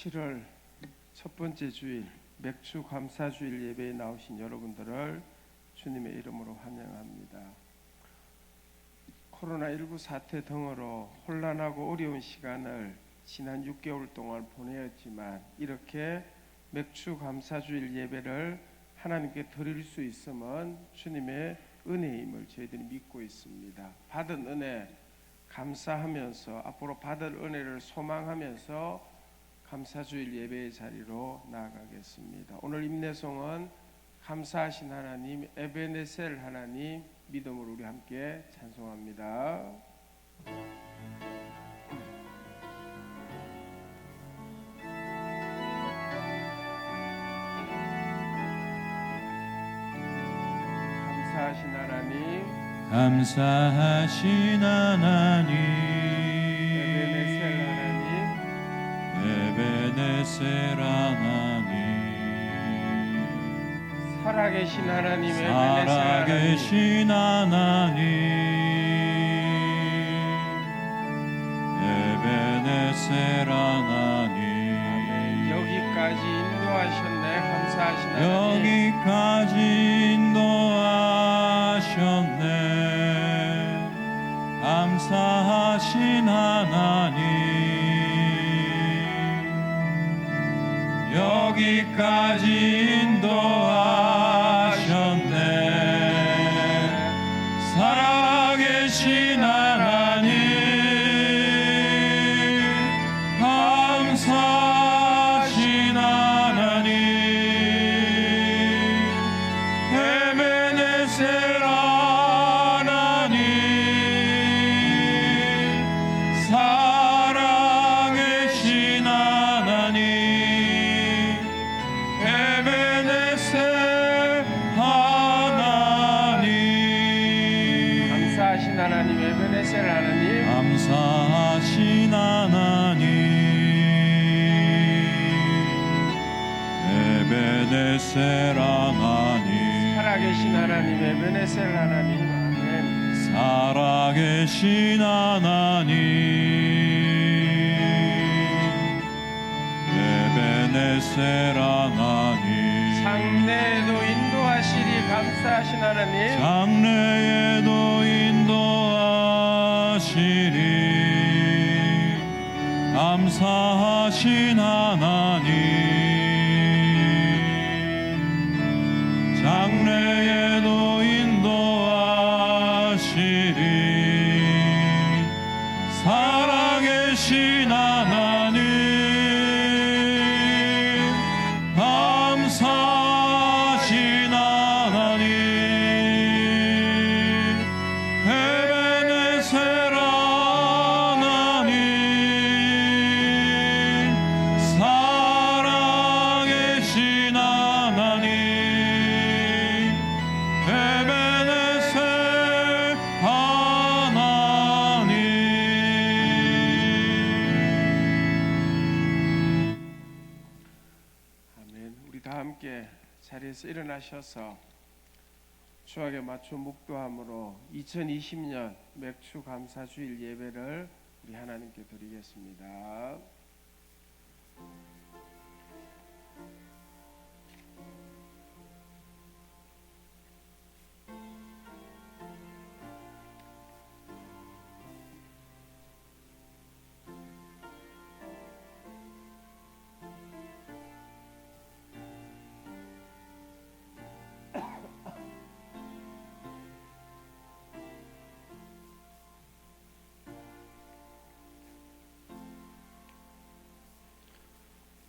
7월 첫 번째 주일 맥주 감사주일 예배에 나오신 여러분들을 주님의 이름으로 환영합니다. 코로나19 사태 등으로 혼란하고 어려운 시간을 지난 6개월 동안 보내었지만 이렇게 맥주 감사주일 예배를 하나님께 드릴 수 있음은 주님의 은혜임을 저희들이 믿고 있습니다. 받은 은혜 감사하면서 앞으로 받을 은혜를 소망하면서 감사주일 예배의 자리로 나아가겠습니다. 오늘 임내송은 감사하신 하나님, 에베네셀 하나님 믿음으로 우리 함께 찬송합니다. 감사하신 하나님, 감사하신 하나님, 에베네셀 하나님, 살아계신 하나님, 살아계신 하나님, 에베네셀 하나님, 여기까지 인도하셨네. 감사하신 하나님, 여기까지 인도하셨네. 감사하신 하나님, 여기까지 인도하셨네. 살아계신 하나님, 감사하신 하나님, 에베네셀 하나님, 살아계신 하나님, 에베네셀 하나님, 감사하신 하나님, 에베네셀 하나님, 감사하신 하나님, 에베네셀 하나님, 살아계신 하나님, 에베네셀 하나님, 아멘. 살아계신 하나님, 에베네셀 하나님, 장래에도 인도하시리 감사하신 하나님, 장래에도 인도하시리 감사하신 하나님, 장래에도 인도하시리 살아계신 하나님, 감사하신 하나님, 에베네셀 하나님, 살아계신 하나님, 에베네셀 하나님. 아멘. 우리 다 함께 자리에서 일어나셔서 추억에 맞춰 묵도함으로 2020년 맥주 감사주일 예배를 우리 하나님께 드리겠습니다.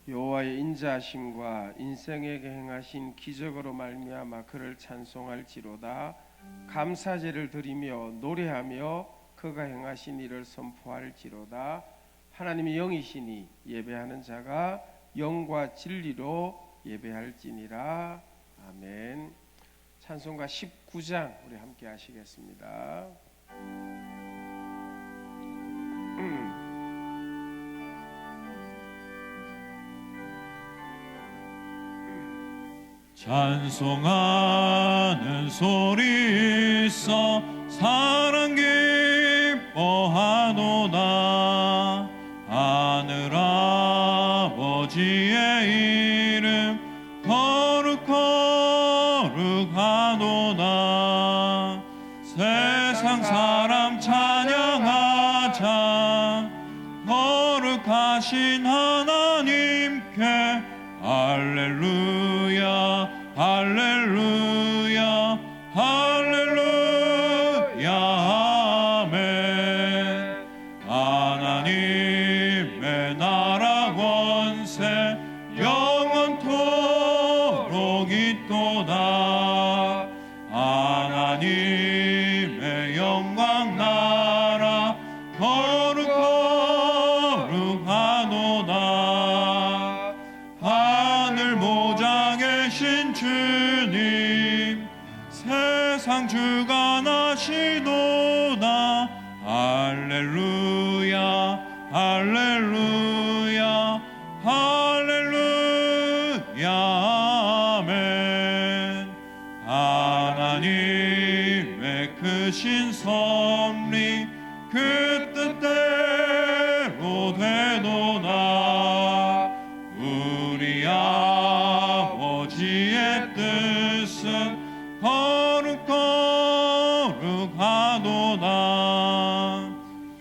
여호와의 인자하심과 인생에게 행하신 기적으로 말미암아 그를 찬송할지로다. 감사제를 드리며 노래하며 그가 행하신 일을 선포할지로다. 하나님이 영이시니 예배하는 자가 영과 진리로 예배할지니라. 아멘. 찬송가 19장 우리 함께 하시겠습니다. 찬송하는 소리 있어 사랑 기뻐하노다. 하늘 아버지 세상 사람 찬양하자. 거룩하신 하나님께 할렐루야 할렐루야 할렐루야 아멘. 하나님의 나라 권세 영원토록 있도다. 하나님의 영광 나라 거룩 거룩하도다. 하늘 모자 계신 주님 세상 주관하시도다. 할렐루야 할렐루야 할렐루야 아멘. 하나님의 크신 섭리 그 뜻대로 되도다. 우리 아버지의 뜻은 거룩 거룩하도다.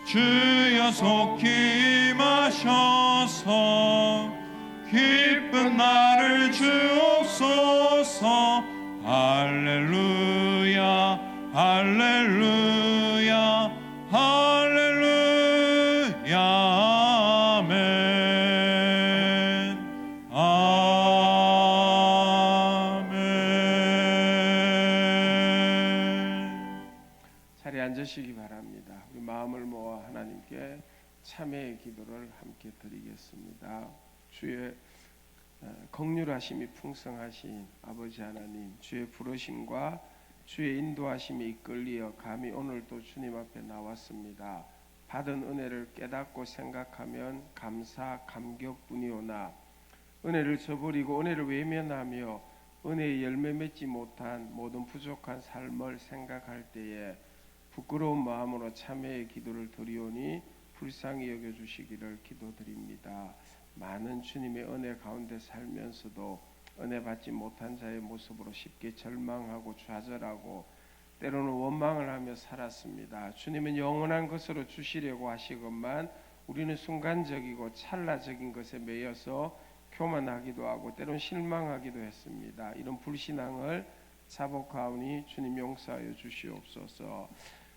주여 속히 임하셔서 기쁜 나를 주옵소서. 할렐루야 할렐루야 할렐루야 아멘 아멘. 자리에 앉으시기 바랍니다. 우리 마음을 모아 하나님께 참회의 기도를 함께 드리겠습니다. 주의 긍휼하심이 풍성하신 아버지 하나님, 주의 부르심과 주의 인도하심에 이끌리어 감히 오늘도 주님 앞에 나왔습니다. 받은 은혜를 깨닫고 생각하면 감사 감격뿐이오나 은혜를 저버리고 은혜를 외면하며 은혜의 열매 맺지 못한 모든 부족한 삶을 생각할 때에 부끄러운 마음으로 참회의 기도를 드리오니 불쌍히 여겨주시기를 기도드립니다. 많은 주님의 은혜 가운데 살면서도 은혜 받지 못한 자의 모습으로 쉽게 절망하고 좌절하고 때로는 원망을 하며 살았습니다. 주님은 영원한 것으로 주시려고 하시건만 우리는 순간적이고 찰나적인 것에 매여서 교만하기도 하고 때로는 실망하기도 했습니다. 이런 불신앙을 자복하오니 주님 용서하여 주시옵소서.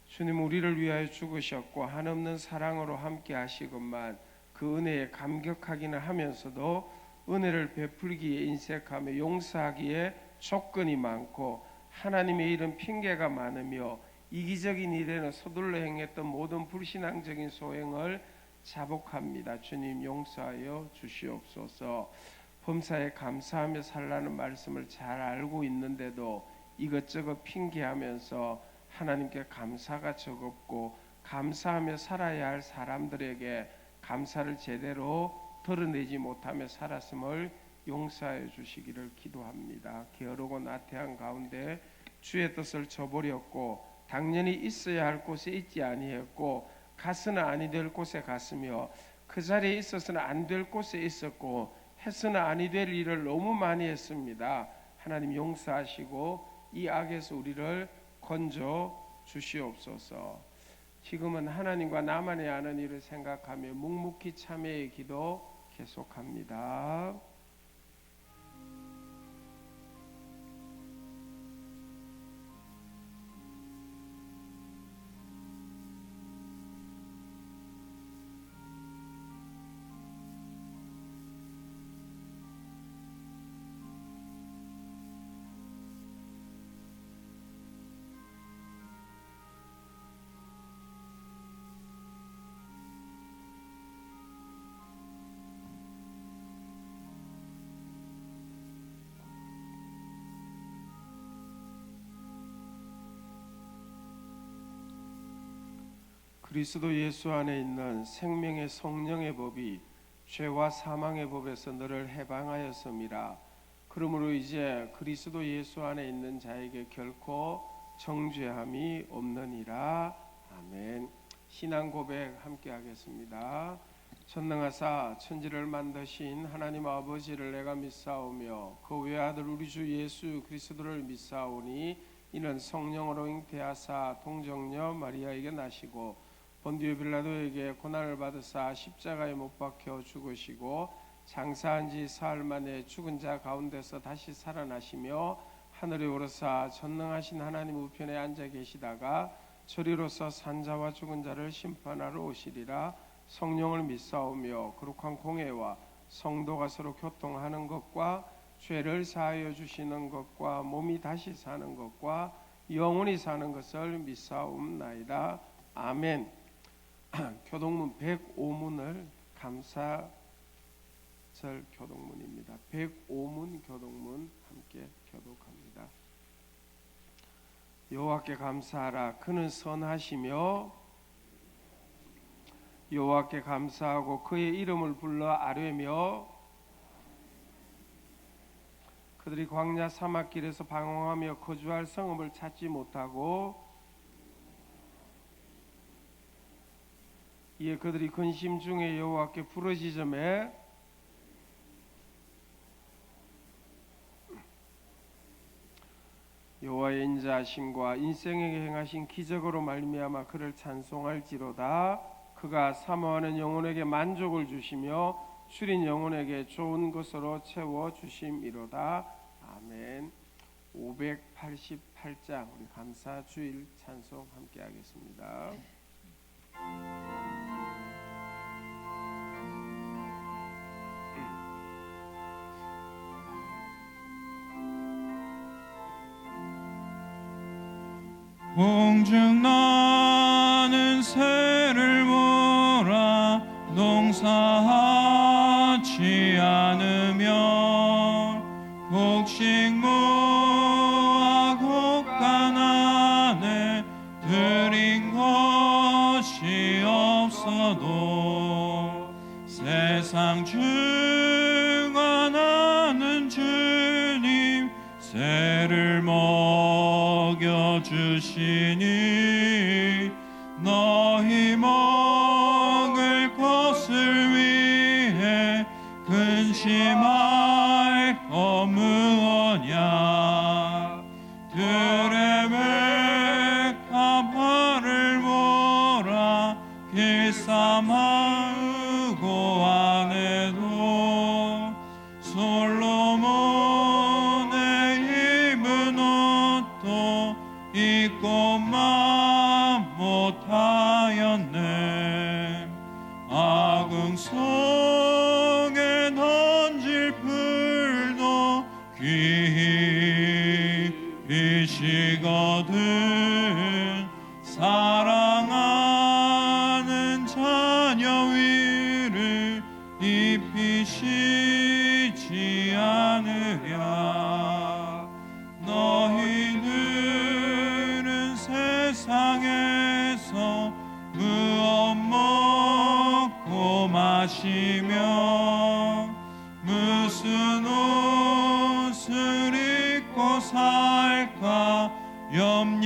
주님 우리를 위하여 죽으셨고 한없는 사랑으로 함께 하시건만 그 은혜에 감격하기는 하면서도 은혜를 베풀기에 인색하며 용서하기에 조건이 많고 하나님의 일은 핑계가 많으며 이기적인 일에는 서둘러 행했던 모든 불신앙적인 소행을 자복합니다. 주님 용서하여 주시옵소서. 범사에 감사하며 살라는 말씀을 잘 알고 있는데도 이것저것 핑계하면서 하나님께 감사가 적었고 감사하며 살아야 할 사람들에게 감사를 제대로 드러내지 못하며 살았음을 용서하여 주시기를 기도합니다. 게으르고 나태한 가운데 주의 뜻을 저버렸고 당연히 있어야 할 곳에 있지 아니했고 가서는 아니 될 곳에 갔으며 그 자리에 있어서는 안 될 곳에 있었고 했으나 아니 될 일을 너무 많이 했습니다. 하나님 용서하시고 이 악에서 우리를 건져 주시옵소서. 지금은 하나님과 나만이 아는 일을 생각하며 묵묵히 참회의 기도 계속합니다. 그리스도 예수 안에 있는 생명의 성령의 법이 죄와 사망의 법에서 너를 해방하였음이라. 그러므로 이제 그리스도 예수 안에 있는 자에게 결코 정죄함이 없느니라. 아멘. 신앙 고백 함께 하겠습니다. 전능하사 천지를 만드신 하나님 아버지를 내가 믿사오며 그 외아들 우리 주 예수 그리스도를 믿사오니 이는 성령으로 잉태하사 동정녀 마리아에게 나시고 본디오 빌라도에게 고난을 받으사 십자가에 못 박혀 죽으시고 장사한 지 사흘 만에 죽은 자 가운데서 다시 살아나시며 하늘에 오르사 전능하신 하나님 우편에 앉아 계시다가 저리로서 산자와 죽은 자를 심판하러 오시리라. 성령을 믿사오며 거룩한 공회와 성도가 서로 교통하는 것과 죄를 사하여 주시는 것과 몸이 다시 사는 것과 영원히 사는 것을 믿사옵나이다. 아멘. 교동문 105문을 감사절 교동문입니다. 105문 교동문 함께 교독합니다. 여호와께 감사하라. 그는 선하시며 여호와께 감사하고 그의 이름을 불러 아뢰며 그들이 광야 사막길에서 방황하며 거주할 성읍을 찾지 못하고 이에 그들이 근심 중에 여호와께 부르짖음에 여호와의 인자하심과 인생에게 행하신 기적으로 말미암아 그를 찬송할지로다. 그가 사모하는 영혼에게 만족을 주시며 줄인 영혼에게 좋은 것으로 채워 주심이로다. 아멘. 588장 우리 감사 주일 찬송 함께 하겠습니다. 공중 나는 새를 몰아 농사하지 않으며 곡식무와 곡간 안에 들인 것이 없어도 세상 주관하는 주님 새를 먹여주시니 너희 먹을 것을 위해 근심할 거 무엇냐. 들의 백합화를 몰아 길쌈하고 안에도 솔로몬의 입은 옷도 입고만 못하였네. 아궁 속에 던질 풀도 귀히 비시거든 사랑하는 자녀 위를 입히시지 않으랴. 너희들은 세상에서 무엇 먹고 마시며 무슨 옷을 입고 살까 염려하지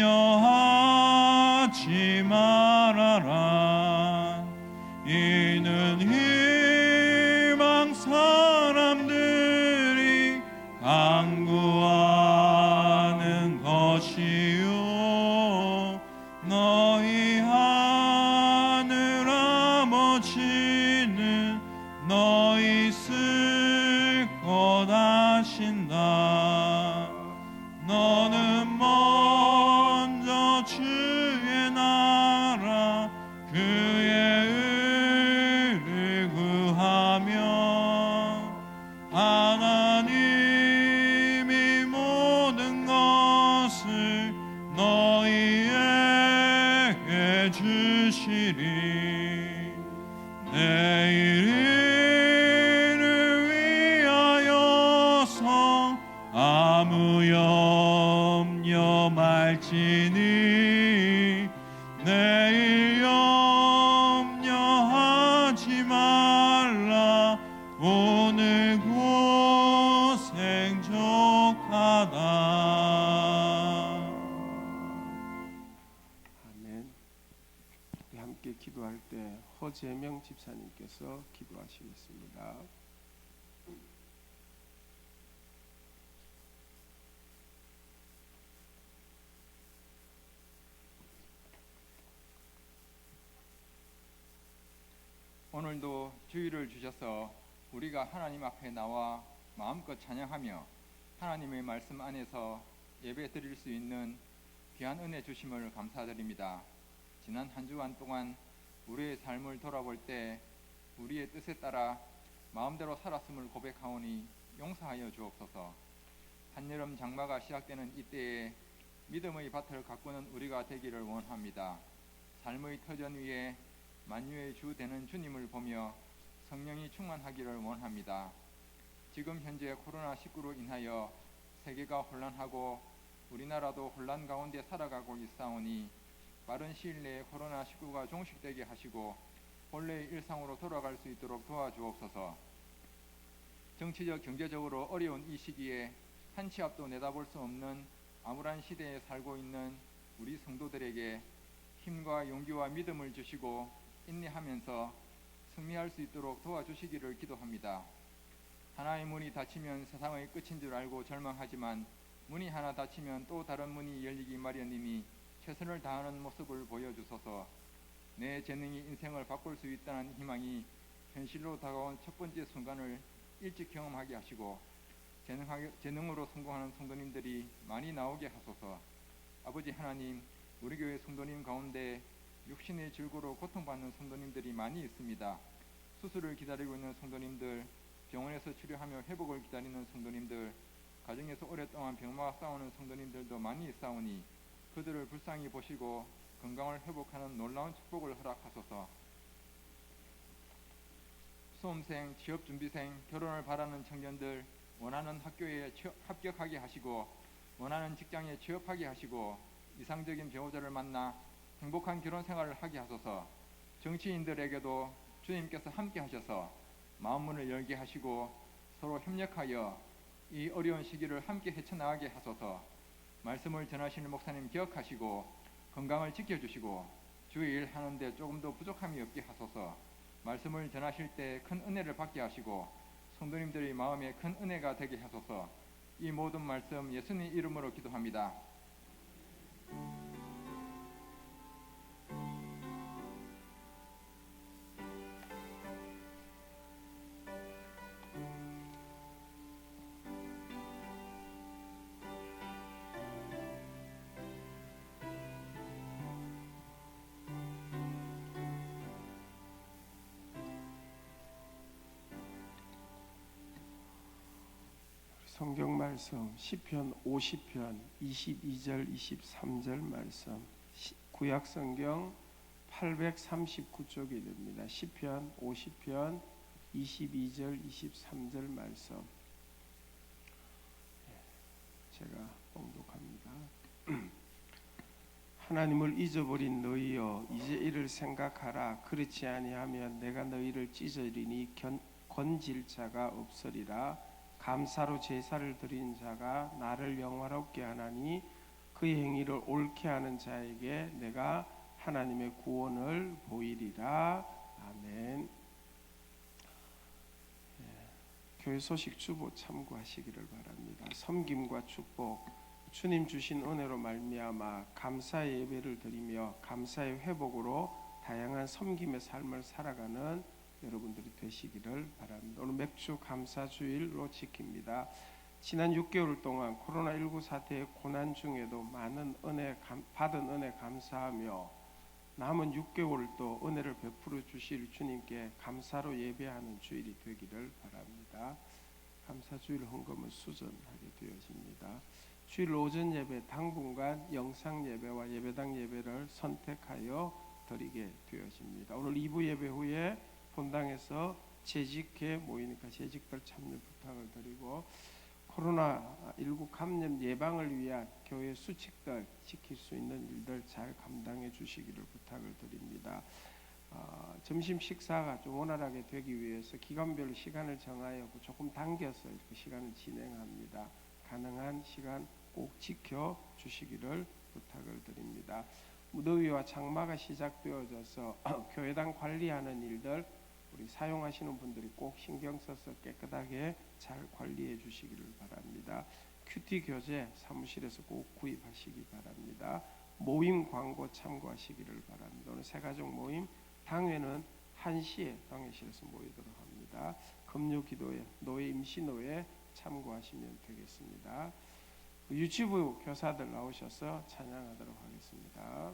말아라. 이는 이방 사람들이 강구하는 것이요 너희 하늘 아버지는 너희 쓸 것 아신다. 너는 먼저 주의 나라 그의 의를 구하며 하나님이 모든 것을 너희에게 주시리. 내일 일을 위하여서 아무 염려 말지니 내일 염려하지 말라. 오늘 고생 족하다. 아멘. 우리 함께 기도할 때 허재명 집사님께서 기도하시겠습니다. 오늘도 주일을 주셔서 우리가 하나님 앞에 나와 마음껏 찬양하며 하나님의 말씀 안에서 예배 드릴 수 있는 귀한 은혜 주심을 감사드립니다. 지난 한 주간 동안 우리의 삶을 돌아볼 때 우리의 뜻에 따라 마음대로 살았음을 고백하오니 용서하여 주옵소서. 한여름 장마가 시작되는 이때에 믿음의 밭을 가꾸는 우리가 되기를 원합니다. 삶의 터전 위에 만유의 주 되는 주님을 보며 성령이 충만하기를 원합니다. 지금 현재 코로나19로 인하여 세계가 혼란하고 우리나라도 혼란 가운데 살아가고 있사오니 빠른 시일 내에 코로나19가 종식되게 하시고 본래의 일상으로 돌아갈 수 있도록 도와주옵소서. 정치적 경제적으로 어려운 이 시기에 한 치 앞도 내다볼 수 없는 암울한 시대에 살고 있는 우리 성도들에게 힘과 용기와 믿음을 주시고 인내하면서 승리할 수 있도록 도와주시기를 기도합니다. 하나의 문이 닫히면 세상의 끝인 줄 알고 절망하지만 문이 하나 닫히면 또 다른 문이 열리기 마련이니 최선을 다하는 모습을 보여주소서. 내 재능이 인생을 바꿀 수 있다는 희망이 현실로 다가온 첫 번째 순간을 일찍 경험하게 하시고 재능으로 성공하는 성도님들이 많이 나오게 하소서. 아버지 하나님, 우리 교회 성도님 가운데 육신의 질고로 고통받는 성도님들이 많이 있습니다. 수술을 기다리고 있는 성도님들, 병원에서 치료하며 회복을 기다리는 성도님들, 가정에서 오랫동안 병마와 싸우는 성도님들도 많이 있사오니 그들을 불쌍히 보시고 건강을 회복하는 놀라운 축복을 허락하소서. 수험생, 취업준비생, 결혼을 바라는 청년들 원하는 학교에 합격하게 하시고 원하는 직장에 취업하게 하시고 이상적인 배우자를 만나 행복한 결혼 생활을 하게 하소서. 정치인들에게도 주님께서 함께 하셔서 마음문을 열게 하시고 서로 협력하여 이 어려운 시기를 함께 헤쳐나가게 하소서. 말씀을 전하시는 목사님 기억하시고 건강을 지켜주시고 주의 일 하는데 조금도 부족함이 없게 하소서. 말씀을 전하실 때 큰 은혜를 받게 하시고 성도님들의 마음에 큰 은혜가 되게 하소서. 이 모든 말씀 예수님 이름으로 기도합니다. 성경 말씀 시편 50편 22절 23절 말씀 구약 성경 839쪽이 됩니다. 시편 50편 22절 23절 말씀 제가 봉독합니다. 하나님을 잊어버린 너희여 이제 이를 생각하라. 그렇지 아니하면 내가 너희를 찢으리니 건질 자가 없으리라. 감사로 제사를 드린 자가 나를 영화롭게 하나니 그의 행위를 옳게 하는 자에게 내가 하나님의 구원을 보이리라. 아멘. 교회 소식 주보 참고하시기를 바랍니다. 섬김과 축복, 주님 주신 은혜로 말미암아 감사의 예배를 드리며 감사의 회복으로 다양한 섬김의 삶을 살아가는 여러분들이 되시기를 바랍니다. 오늘 맥주 감사주일로 지킵니다. 지난 6개월 동안 코로나19 사태의 고난 중에도 많은 받은 은혜 감사하며 남은 6개월도 은혜를 베풀어 주실 주님께 감사로 예배하는 주일이 되기를 바랍니다. 감사주일 헌금은 수전하게 되어집니다. 주일 오전 예배 당분간 영상 예배와 예배당 예배를 선택하여 드리게 되어집니다. 오늘 2부 예배 후에 본당에서 재직회 모이니까 재직들 참여 부탁을 드리고 코로나19 감염 예방을 위한 교회 수칙들 지킬 수 있는 일들 잘 감당해 주시기를 부탁을 드립니다. 점심 식사가 좀 원활하게 되기 위해서 기간별 시간을 정하여 조금 당겨서 이렇게 시간을 진행합니다. 가능한 시간 꼭 지켜 주시기를 부탁을 드립니다. 무더위와 장마가 시작되어져서 교회당 관리하는 일들 우리 사용하시는 분들이 꼭 신경 써서 깨끗하게 잘 관리해 주시기를 바랍니다. 큐티 교재 사무실에서 꼭 구입하시기 바랍니다. 모임 광고 참고하시기를 바랍니다. 오늘 새가족 모임 당회는 1시에 당회실에서 모이도록 합니다. 금요기도회, 노예 임시노예 참고하시면 되겠습니다. 유치부 교사들 나오셔서 찬양하도록 하겠습니다.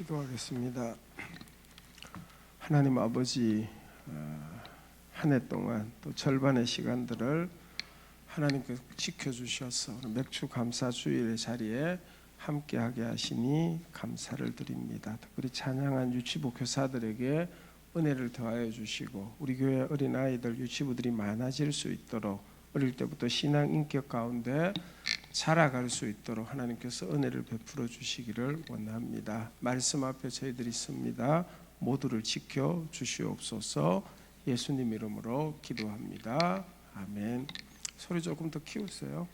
기도하겠습니다. 하나님 아버지, 한 해 동안 또 절반의 시간들을 하나님께서 지켜주셔서 맥주 감사 주일의 자리에 함께하게 하시니 감사를 드립니다. 특별히 찬양한 유치부 교사들에게 은혜를 더하여 주시고 우리 교회 어린아이들 유치부들이 많아질 수 있도록 어릴 때부터 신앙 인격 가운데 자라갈 수 있도록 하나님께서 은혜를 베풀어 주시기를 원합니다. 말씀 앞에 저희들이 있습니다. 모두를 지켜 주시옵소서. 예수님 이름으로 기도합니다. 아멘. 소리 조금 더 키우세요.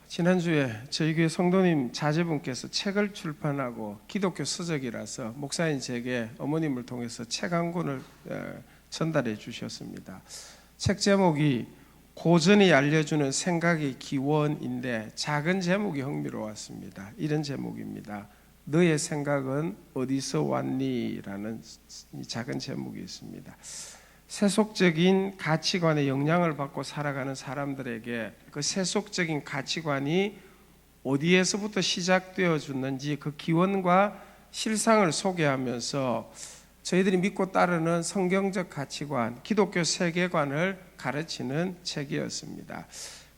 지난주에 저희 교회 성도님 자제분께서 책을 출판하고 기독교 서적이라서 목사님 제게 어머님을 통해서 책 한 권을 전달해 주셨습니다. 책 제목이 고전이 알려주는 생각의 기원인데 작은 제목이 흥미로웠습니다. 이런 제목입니다. 너의 생각은 어디서 왔니? 라는 이 작은 제목이 있습니다. 세속적인 가치관에 영향을 받고 살아가는 사람들에게 그 세속적인 가치관이 어디에서부터 시작되어 줬는지 그 기원과 실상을 소개하면서 저희들이 믿고 따르는 성경적 가치관, 기독교 세계관을 가르치는 책이었습니다.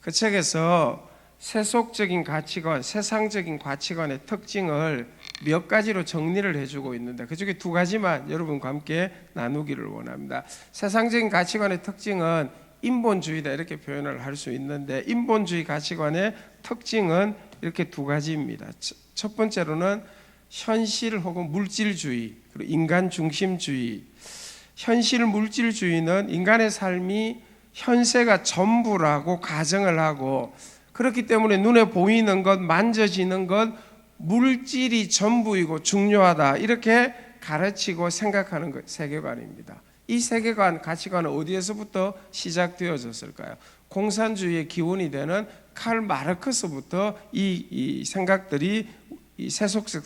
그 책에서 세속적인 가치관, 세상적인 가치관의 특징을 몇 가지로 정리를 해주고 있는데 그중에 두 가지만 여러분과 함께 나누기를 원합니다. 세상적인 가치관의 특징은 인본주의다 이렇게 표현을 할 수 있는데 인본주의 가치관의 특징은 이렇게 두 가지입니다. 첫 번째로는 현실 혹은 물질주의, 그리고 인간 중심주의. 현실 물질주의는 인간의 삶이 현세가 전부라고 가정을 하고 그렇기 때문에 눈에 보이는 것, 만져지는 것, 물질이 전부이고 중요하다 이렇게 가르치고 생각하는 것, 세계관입니다. 이 세계관, 가치관은 어디에서부터 시작되어졌을까요? 공산주의의 기원이 되는 칼 마르크스부터 이 생각들이 이 세속적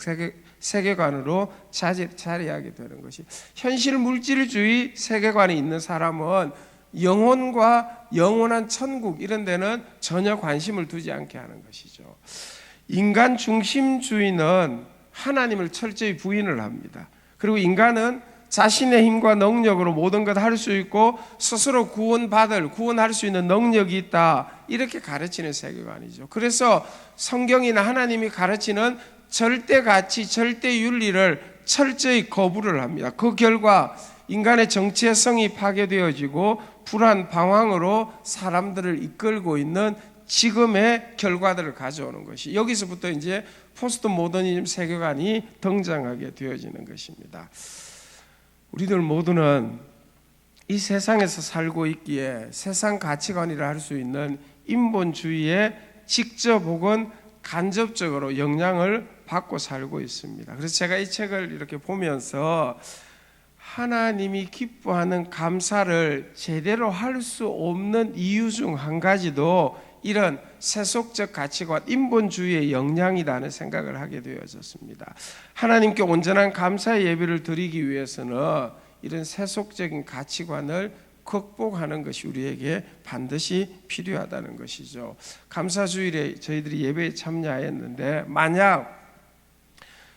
세계관으로 자리하게 되는 것이 현실 물질주의 세계관이 있는 사람은 영혼과 영원한 천국 이런 데는 전혀 관심을 두지 않게 하는 것이죠. 인간 중심주의는 하나님을 철저히 부인을 합니다. 그리고 인간은 자신의 힘과 능력으로 모든 것 할 수 있고 스스로 구원할 수 있는 능력이 있다 이렇게 가르치는 세계관이죠. 그래서 성경이나 하나님이 가르치는 절대 가치, 절대 윤리를 철저히 거부를 합니다. 그 결과 인간의 정체성이 파괴되어지고 불안, 방황으로 사람들을 이끌고 있는 지금의 결과들을 가져오는 것이 여기서부터 이제 포스트 모더니즘 세계관이 등장하게 되어지는 것입니다. 우리들 모두는 이 세상에서 살고 있기에 세상 가치관이라 할 수 있는 인본주의에 직접 혹은 간접적으로 영향을 받고 살고 있습니다. 그래서 제가 이 책을 이렇게 보면서 하나님이 기뻐하는 감사를 제대로 할 수 없는 이유 중 한 가지도 이런 세속적 가치관, 인본주의의 영향이라는 생각을 하게 되어졌습니다. 하나님께 온전한 감사의 예배를 드리기 위해서는 이런 세속적인 가치관을 극복하는 것이 우리에게 반드시 필요하다는 것이죠. 감사주일에 저희들이 예배에 참여하였는데 만약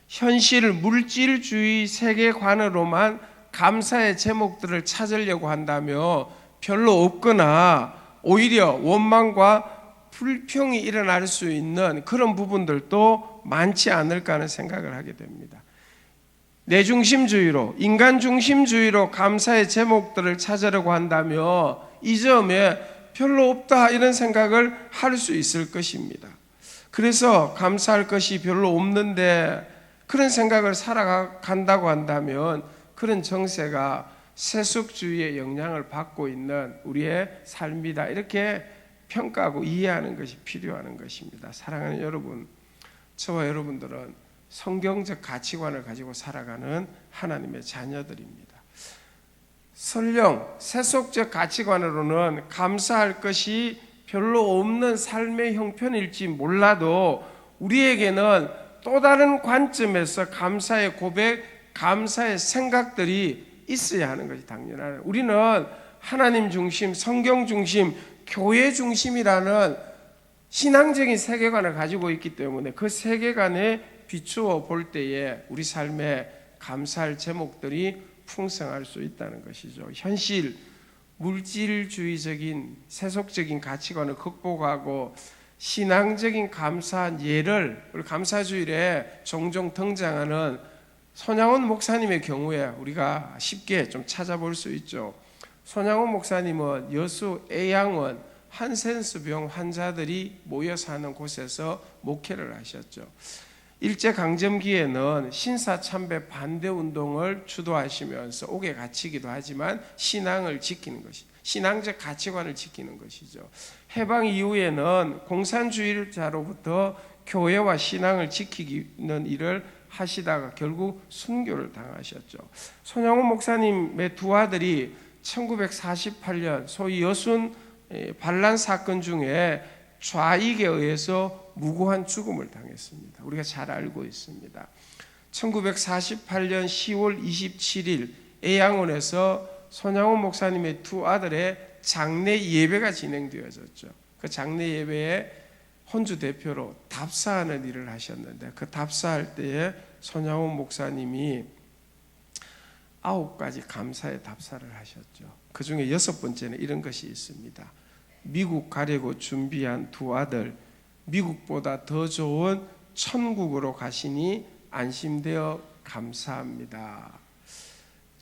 현실 물질주의 세계관으로만 감사의 제목들을 찾으려고 한다면 별로 없거나 오히려 원망과 불평이 일어날 수 있는 그런 부분들도 많지 않을까 하는 생각을 하게 됩니다. 내중심주의로, 인간중심주의로 감사의 제목들을 찾으려고 한다면 이 점에 별로 없다 이런 생각을 할 수 있을 것입니다. 그래서 감사할 것이 별로 없는데 그런 생각을 살아간다고 한다면 그런 정세가 세속주의의 영향을 받고 있는 우리의 삶이다 이렇게 평가하고 이해하는 것이 필요한 것입니다. 사랑하는 여러분, 저와 여러분들은 성경적 가치관을 가지고 살아가는 하나님의 자녀들입니다. 설령 세속적 가치관으로는 감사할 것이 별로 없는 삶의 형편일지 몰라도 우리에게는 또 다른 관점에서 감사의 고백, 감사의 생각들이 있어야 하는 것이 당연하네요. 우리는 하나님 중심, 성경 중심, 교회 중심이라는 신앙적인 세계관을 가지고 있기 때문에 그 세계관에 비추어 볼 때에 우리 삶에 감사할 제목들이 풍성할 수 있다는 것이죠. 현실, 물질주의적인 세속적인 가치관을 극복하고 신앙적인 감사한 예를 우리 감사주일에 종종 등장하는 손양원 목사님의 경우에 우리가 쉽게 좀 찾아볼 수 있죠. 손양원 목사님은 여수 애양원 한센스병 환자들이 모여 사는 곳에서 목회를 하셨죠. 일제강점기에는 신사참배 반대운동을 주도하시면서 옥에 갇히기도 하지만 신앙을 지키는 것이, 신앙적 가치관을 지키는 것이죠. 해방 이후에는 공산주의자로부터 교회와 신앙을 지키는 일을 하시다가 결국 순교를 당하셨죠. 손양원 목사님의 두 아들이 1948년 소위 여순 반란 사건 중에 좌익에 의해서 무고한 죽음을 당했습니다. 우리가 잘 알고 있습니다. 1948년 10월 27일 애양원에서 손양원 목사님의 두 아들의 장례 예배가 진행되어졌죠. 그 장례 예배에 혼주 대표로 답사하는 일을 하셨는데 그 답사할 때에 손양원 목사님이 9가지 감사의 답사를 하셨죠. 그 중에 6번째는 이런 것이 있습니다. 미국 가려고 준비한 두 아들, 미국보다 더 좋은 천국으로 가시니 안심되어 감사합니다.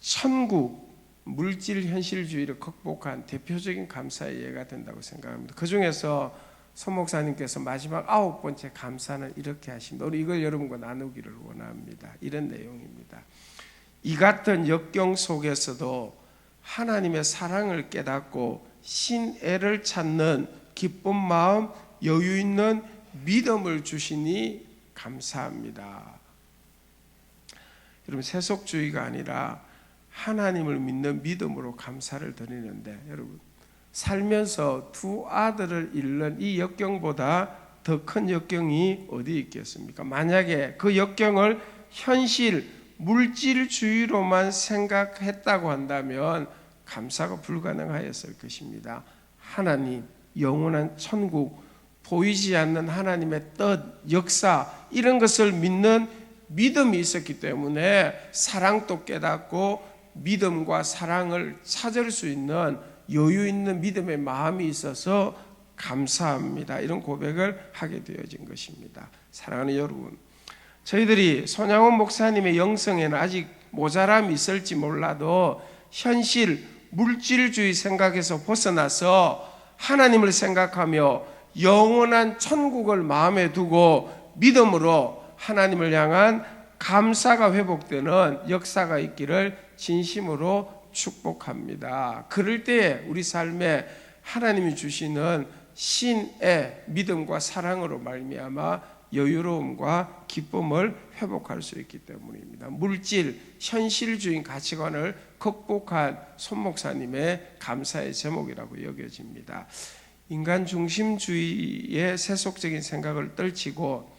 천국, 물질 현실주의를 극복한 대표적인 감사의 예가 된다고 생각합니다. 그 중에서 서 목사님께서 마지막 9번째 감사는 이렇게 하십니다. 우리 이걸 여러분과 나누기를 원합니다. 이런 내용입니다. 이 같은 역경 속에서도 하나님의 사랑을 깨닫고 신애를 찾는 기쁜 마음, 여유 있는 믿음을 주시니 감사합니다. 여러분, 세속주의가 아니라 하나님을 믿는 믿음으로 감사를 드리는데, 여러분 살면서 두 아들을 잃는 이 역경보다 더 큰 역경이 어디 있겠습니까? 만약에 그 역경을 현실 물질주의로만 생각했다고 한다면 감사가 불가능하였을 것입니다. 하나님, 영원한 천국, 보이지 않는 하나님의 뜻, 역사, 이런 것을 믿는 믿음이 있었기 때문에 사랑도 깨닫고 믿음과 사랑을 찾을 수 있는 여유 있는 믿음의 마음이 있어서 감사합니다. 이런 고백을 하게 되어진 것입니다. 사랑하는 여러분, 저희들이 손양원 목사님의 영성에는 아직 모자람이 있을지 몰라도 현실 물질주의 생각에서 벗어나서 하나님을 생각하며 영원한 천국을 마음에 두고 믿음으로 하나님을 향한 감사가 회복되는 역사가 있기를 진심으로 축복합니다. 그럴 때 우리 삶에 하나님이 주시는 신의 믿음과 사랑으로 말미암아 여유로움과 기쁨을 회복할 수 있기 때문입니다. 물질, 현실주의 가치관을 극복한 손 목사님의 감사의 제목이라고 여겨집니다. 인간 중심주의의 세속적인 생각을 떨치고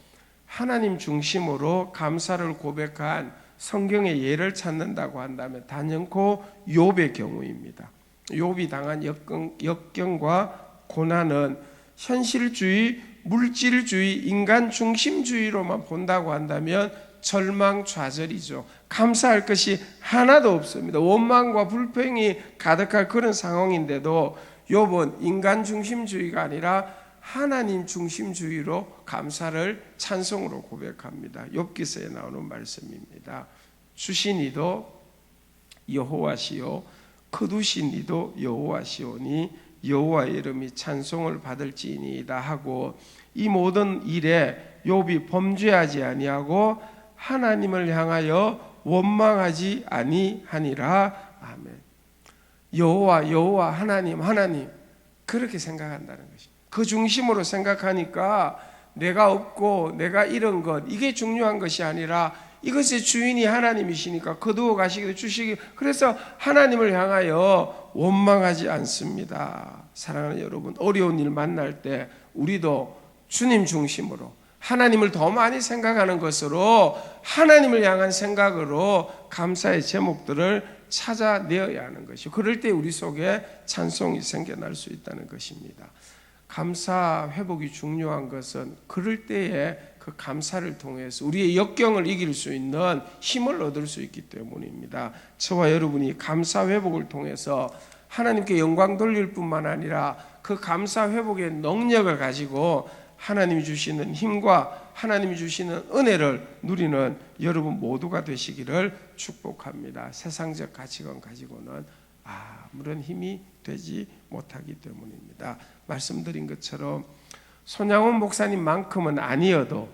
하나님 중심으로 감사를 고백한 성경의 예를 찾는다고 한다면 단연코 욥의 경우입니다. 욥이 당한 역경과 고난은 현실주의, 물질주의, 인간 중심주의로만 본다고 한다면 절망좌절이죠. 감사할 것이 하나도 없습니다. 원망과 불평이 가득할 그런 상황인데도 욥은 인간 중심주의가 아니라 하나님 중심주의로 감사를 찬송으로 고백합니다. 욥기서에 나오는 말씀입니다. 주신 이도 여호와시요 거두신 이도 여호와시오니 여호와의 이름이 찬송을 받을지니이다 하고, 이 모든 일에 욥이 범죄하지 아니하고 하나님을 향하여 원망하지 아니하니라. 아멘. 여호와 하나님 그렇게 생각한다는 것입니다. 그 중심으로 생각하니까 내가 없고 내가 잃은 것, 이게 중요한 것이 아니라 이것의 주인이 하나님이시니까 거두어 가시기도 주시기, 그래서 하나님을 향하여 원망하지 않습니다. 사랑하는 여러분, 어려운 일 만날 때 우리도 주님 중심으로 하나님을 더 많이 생각하는 것으로 하나님을 향한 생각으로 감사의 제목들을 찾아내어야 하는 것이고, 그럴 때 우리 속에 찬송이 생겨날 수 있다는 것입니다. 감사 회복이 중요한 것은 그럴 때에 그 감사를 통해서 우리의 역경을 이길 수 있는 힘을 얻을 수 있기 때문입니다. 저와 여러분이 감사 회복을 통해서 하나님께 영광 돌릴 뿐만 아니라 그 감사 회복의 능력을 가지고 하나님이 주시는 힘과 하나님이 주시는 은혜를 누리는 여러분 모두가 되시기를 축복합니다. 세상적 가치관 가지고는 아무런 힘이 되지 못하기 때문입니다. 말씀드린 것처럼 손양원 목사님만큼은 아니어도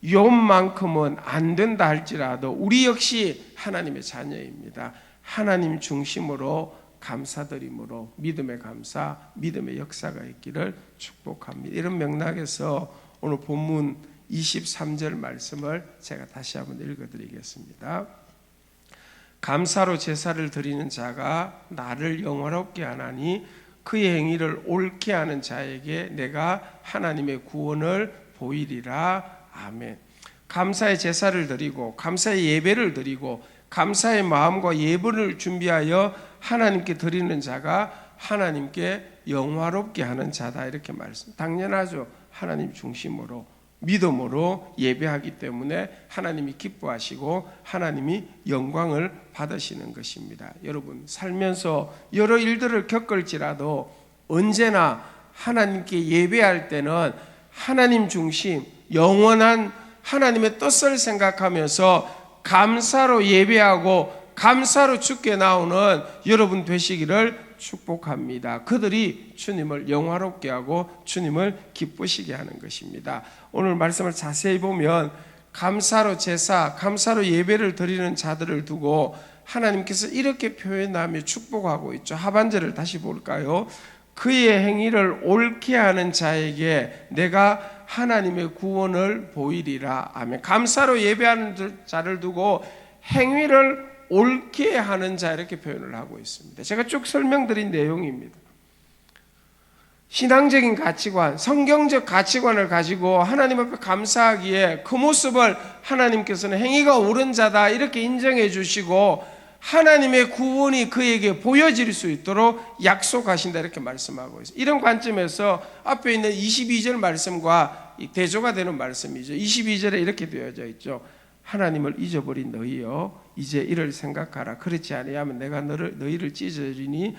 욥만큼은 안 된다 할지라도 우리 역시 하나님의 자녀입니다. 하나님 중심으로 감사드림으로 믿음의 감사, 믿음의 역사가 있기를 축복합니다. 이런 맥락에서 오늘 본문 23절 말씀을 제가 다시 한번 읽어드리겠습니다. 감사로 제사를 드리는 자가 나를 영화롭게 하나니 그의 행위를 옳게 하는 자에게 내가 하나님의 구원을 보이리라. 아멘. 감사의 제사를 드리고 감사의 예배를 드리고 감사의 마음과 예물을 준비하여 하나님께 드리는 자가 하나님께 영화롭게 하는 자다 이렇게 말씀. 당연하죠. 하나님 중심으로 믿음으로 예배하기 때문에 하나님이 기뻐하시고 하나님이 영광을 받으시는 것입니다. 여러분 살면서 여러 일들을 겪을지라도 언제나 하나님께 예배할 때는 하나님 중심 영원한 하나님의 뜻을 생각하면서 감사로 예배하고 감사로 주께 나오는 여러분 되시기를 축복합니다. 그들이 주님을 영화롭게 하고 주님을 기쁘시게 하는 것입니다. 오늘 말씀을 자세히 보면 감사로 제사, 감사로 예배를 드리는 자들을 두고 하나님께서 이렇게 표현하며 축복하고 있죠. 하반절을 다시 볼까요? 그의 행위를 옳게 하는 자에게 내가 하나님의 구원을 보이리라. 아멘. 감사로 예배하는 자를 두고 행위를 옳게 하는 자 이렇게 표현을 하고 있습니다. 제가 쭉 설명드린 내용입니다. 신앙적인 가치관, 성경적 가치관을 가지고 하나님 앞에 감사하기에 그 모습을 하나님께서는 행위가 옳은 자다 이렇게 인정해 주시고 하나님의 구원이 그에게 보여질 수 있도록 약속하신다 이렇게 말씀하고 있어요. 이런 관점에서 앞에 있는 22절 말씀과 대조가 되는 말씀이죠. 22절에 이렇게 되어져 있죠. 하나님을 잊어버린 너희여 이제 이를 생각하라. 그렇지 아니하면 내가 너희를 찢으리니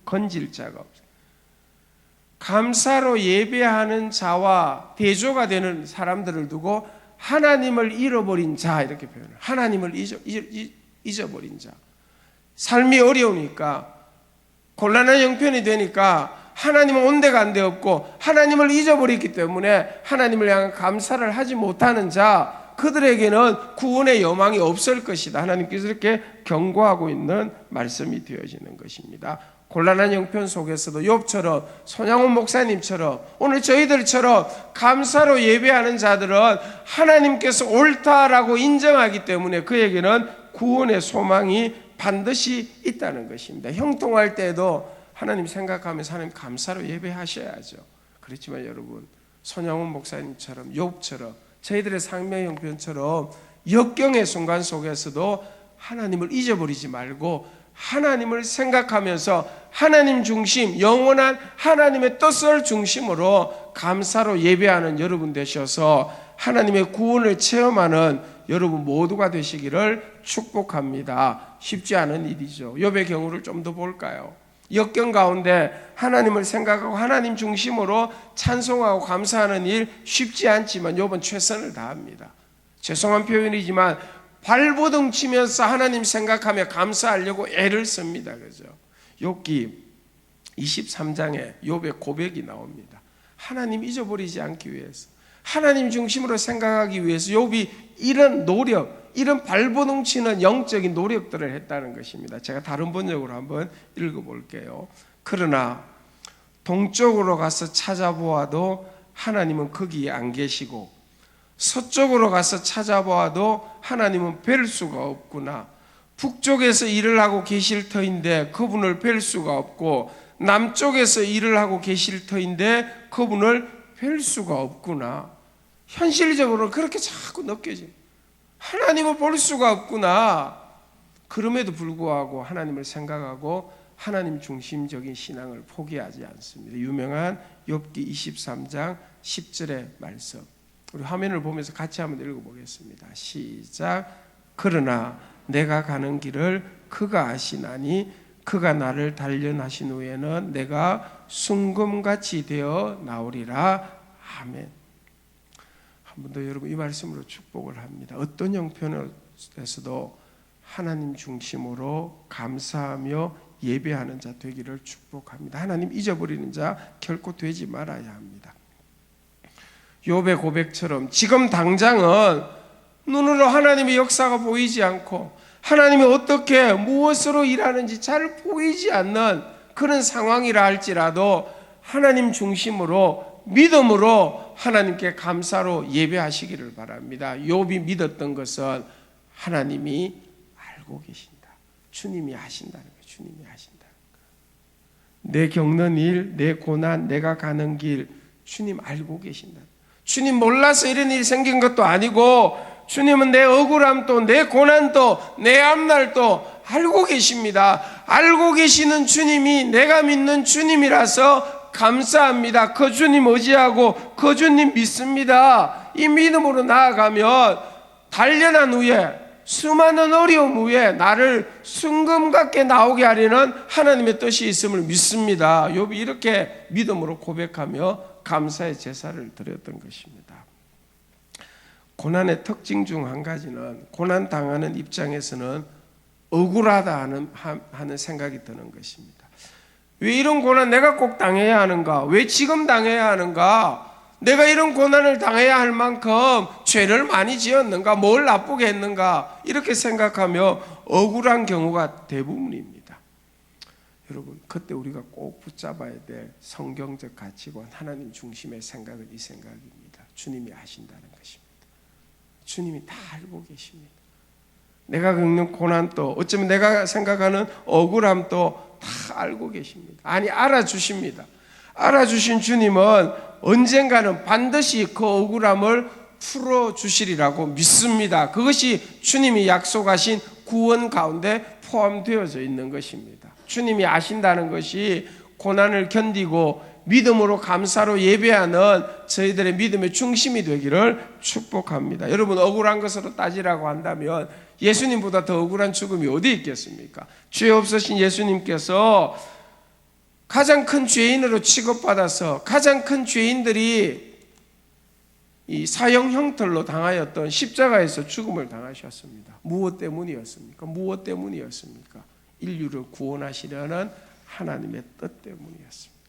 건질 자가 없어. 감사로 예배하는 자와 대조가 되는 사람들을 두고 하나님을 잃어버린 자 이렇게 표현해요. 하나님을 잊어버린 자. 삶이 어려우니까 곤란한 형편이 되니까 하나님은 온데간데 없고 하나님을 잊어버렸기 때문에 하나님을 향한 감사를 하지 못하는 자 그들에게는 구원의 여망이 없을 것이다. 하나님께서 이렇게 경고하고 있는 말씀이 되어지는 것입니다. 곤란한 형편 속에서도 욥처럼 손양원 목사님처럼 오늘 저희들처럼 감사로 예배하는 자들은 하나님께서 옳다라고 인정하기 때문에 그에게는 구원의 소망이 반드시 있다는 것입니다. 형통할 때도 하나님 생각하면서 하나님 감사로 예배하셔야죠. 그렇지만 여러분 손양원 목사님처럼 욥처럼 저희들의 상명 형편처럼 역경의 순간 속에서도 하나님을 잊어버리지 말고 하나님을 생각하면서 하나님 중심 영원한 하나님의 뜻을 중심으로 감사로 예배하는 여러분 되셔서 하나님의 구원을 체험하는 여러분 모두가 되시기를 축복합니다. 쉽지 않은 일이죠. 욥의 경우를 좀 더 볼까요? 역경 가운데 하나님을 생각하고 하나님 중심으로 찬송하고 감사하는 일 쉽지 않지만 욥은 최선을 다합니다. 죄송한 표현이지만 발버둥 치면서 하나님 생각하며 감사하려고 애를 씁니다. 그죠? 욥기 23장에 욥의 고백이 나옵니다. 하나님 잊어버리지 않기 위해서 하나님 중심으로 생각하기 위해서 욥이 이런 노력 이런 발버둥 치는 영적인 노력들을 했다는 것입니다. 제가 다른 번역으로 한번 읽어볼게요. 그러나 동쪽으로 가서 찾아보아도 하나님은 거기에 안 계시고 서쪽으로 가서 찾아보아도 하나님은 뵐 수가 없구나. 북쪽에서 일을 하고 계실 터인데 그분을 뵐 수가 없고 남쪽에서 일을 하고 계실 터인데 그분을 뵐 수가 없구나. 현실적으로 그렇게 자꾸 느껴집니다. 하나님을 볼 수가 없구나. 그럼에도 불구하고 하나님을 생각하고 하나님 중심적인 신앙을 포기하지 않습니다. 유명한 욥기 23장 10절의 말씀, 우리 화면을 보면서 같이 한번 읽어보겠습니다. 시작. 그러나 내가 가는 길을 그가 아시나니 그가 나를 단련하신 후에는 내가 순금같이 되어 나오리라. 아멘. 한 번 더 여러분 이 말씀으로 축복을 합니다. 어떤 형편에서도 하나님 중심으로 감사하며 예배하는 자 되기를 축복합니다. 하나님 잊어버리는 자 결코 되지 말아야 합니다. 욥의 고백처럼 지금 당장은 눈으로 하나님의 역사가 보이지 않고 하나님이 어떻게 무엇으로 일하는지 잘 보이지 않는 그런 상황이라 할지라도 하나님 중심으로 믿음으로 하나님께 감사로 예배하시기를 바랍니다. 욥이 믿었던 것은 하나님이 알고 계신다. 주님이 하신다는 거예요. 주님이 하신다는 거예요. 내 겪는 일, 내 고난, 내가 가는 길 주님 알고 계신다. 주님 몰라서 이런 일이 생긴 것도 아니고 주님은 내 억울함도 내 고난도 내 앞날도 알고 계십니다. 알고 계시는 주님이 내가 믿는 주님이라서 감사합니다. 그 주님 의지하고 그 주님 믿습니다. 이 믿음으로 나아가면 단련한 후에 수많은 어려움 후에 나를 순금같게 나오게 하려는 하나님의 뜻이 있음을 믿습니다. 욥이 이렇게 믿음으로 고백하며 감사의 제사를 드렸던 것입니다. 고난의 특징 중 한 가지는 고난 당하는 입장에서는 억울하다 하는 생각이 드는 것입니다. 왜 이런 고난 내가 꼭 당해야 하는가? 왜 지금 당해야 하는가? 내가 이런 고난을 당해야 할 만큼 죄를 많이 지었는가? 뭘 나쁘게 했는가? 이렇게 생각하며 억울한 경우가 대부분입니다. 여러분, 그때 우리가 꼭 붙잡아야 될 성경적 가치관, 하나님 중심의 생각은 이 생각입니다. 주님이 아신다는 것입니다. 주님이 다 알고 계십니다. 내가 겪는 고난도, 어쩌면 내가 생각하는 억울함도 다 알고 계십니다. 아니, 알아주십니다. 알아주신 주님은 언젠가는 반드시 그 억울함을 풀어주시리라고 믿습니다. 그것이 주님이 약속하신 구원 가운데 포함되어져 있는 것입니다. 주님이 아신다는 것이 고난을 견디고 믿음으로 감사로 예배하는 저희들의 믿음의 중심이 되기를 축복합니다. 여러분, 억울한 것으로 따지라고 한다면 예수님보다 더 억울한 죽음이 어디 있겠습니까? 죄 없으신 예수님께서 가장 큰 죄인으로 취급받아서 가장 큰 죄인들이 이 사형 형틀로 당하였던 십자가에서 죽음을 당하셨습니다. 무엇 때문이었습니까? 무엇 때문이었습니까? 인류를 구원하시려는 하나님의 뜻 때문이었습니다.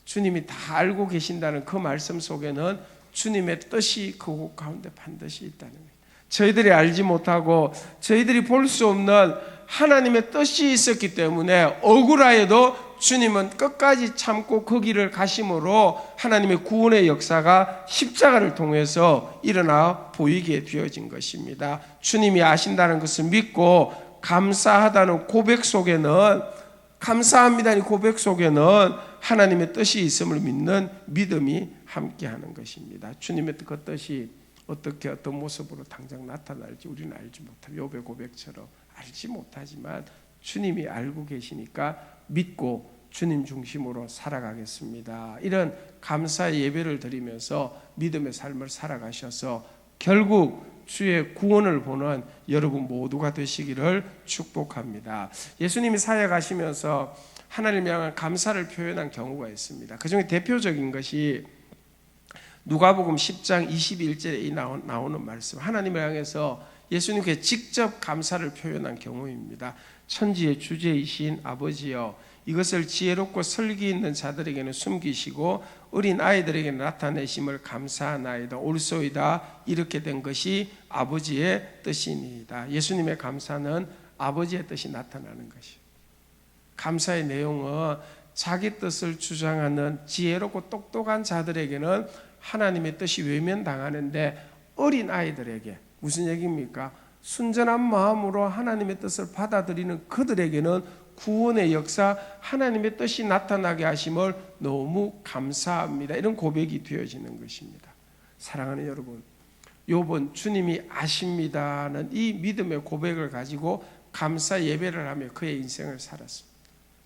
주님이 다 알고 계신다는 그 말씀 속에는 주님의 뜻이 그곳 가운데 반드시 있다는 거예요. 저희들이 알지 못하고 저희들이 볼 수 없는 하나님의 뜻이 있었기 때문에 억울하여도 주님은 끝까지 참고 그 길을 가심으로 하나님의 구원의 역사가 십자가를 통해서 일어나 보이게 되어진 것입니다. 주님이 아신다는 것을 믿고 감사하다는 고백 속에는, 감사합니다는 고백 속에는 하나님의 뜻이 있음을 믿는 믿음이 함께하는 것입니다. 주님의 그 뜻이 어떻게 어떤 모습으로 당장 나타날지 우리는 알지 못하고 욥의 고백처럼 알지 못하지만 주님이 알고 계시니까 믿고 주님 중심으로 살아가겠습니다. 이런 감사의 예배를 드리면서 믿음의 삶을 살아가셔서 결국 주의 구원을 보는 여러분 모두가 되시기를 축복합니다. 예수님이 사역하시면서 하나님을 향한 감사를 표현한 경우가 있습니다. 그 중에 대표적인 것이 누가복음 10장 21절에 나오는 말씀, 하나님을 향해서 예수님께 직접 감사를 표현한 경우입니다. 천지의 주제이신 아버지여, 이것을 지혜롭고 설기 있는 자들에게는 숨기시고 어린 아이들에게 나타내심을 감사하나이다. 옳소이다. 이렇게 된 것이 아버지의 뜻이니이다. 예수님의 감사는 아버지의 뜻이 나타나는 것이에요. 감사의 내용은 자기 뜻을 주장하는 지혜롭고 똑똑한 자들에게는 하나님의 뜻이 외면당하는데 어린 아이들에게, 무슨 얘기입니까? 순전한 마음으로 하나님의 뜻을 받아들이는 그들에게는 구원의 역사, 하나님의 뜻이 나타나게 하심을 너무 감사합니다. 이런 고백이 되어지는 것입니다. 사랑하는 여러분, 욥은 주님이 아십니다는 이 믿음의 고백을 가지고 감사 예배를 하며 그의 인생을 살았습니다.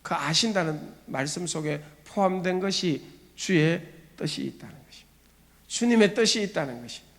그 아신다는 말씀 속에 포함된 것이 주의 뜻이 있다는 것입니다. 주님의 뜻이 있다는 것입니다.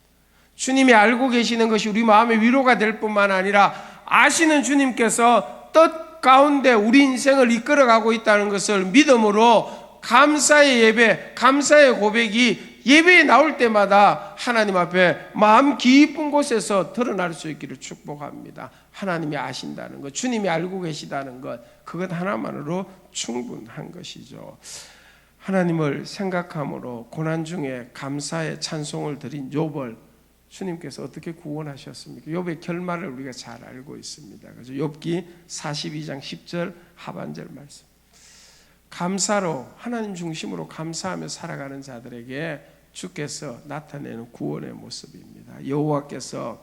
주님이 알고 계시는 것이 우리 마음의 위로가 될 뿐만 아니라 아시는 주님께서 뜻 가운데 우리 인생을 이끌어가고 있다는 것을 믿음으로 감사의 예배, 감사의 고백이 예배에 나올 때마다 하나님 앞에 마음 깊은 곳에서 드러날 수 있기를 축복합니다. 하나님이 아신다는 것, 주님이 알고 계시다는 것, 그것 하나만으로 충분한 것이죠. 하나님을 생각함으로 고난 중에 감사의 찬송을 드린 욥을 주님께서 어떻게 구원하셨습니까? 욥의 결말을 우리가 잘 알고 있습니다. 그래서 욥기 42장 10절 하반절 말씀. 감사로 하나님 중심으로 감사하며 살아가는 자들에게 주께서 나타내는 구원의 모습입니다. 여호와께서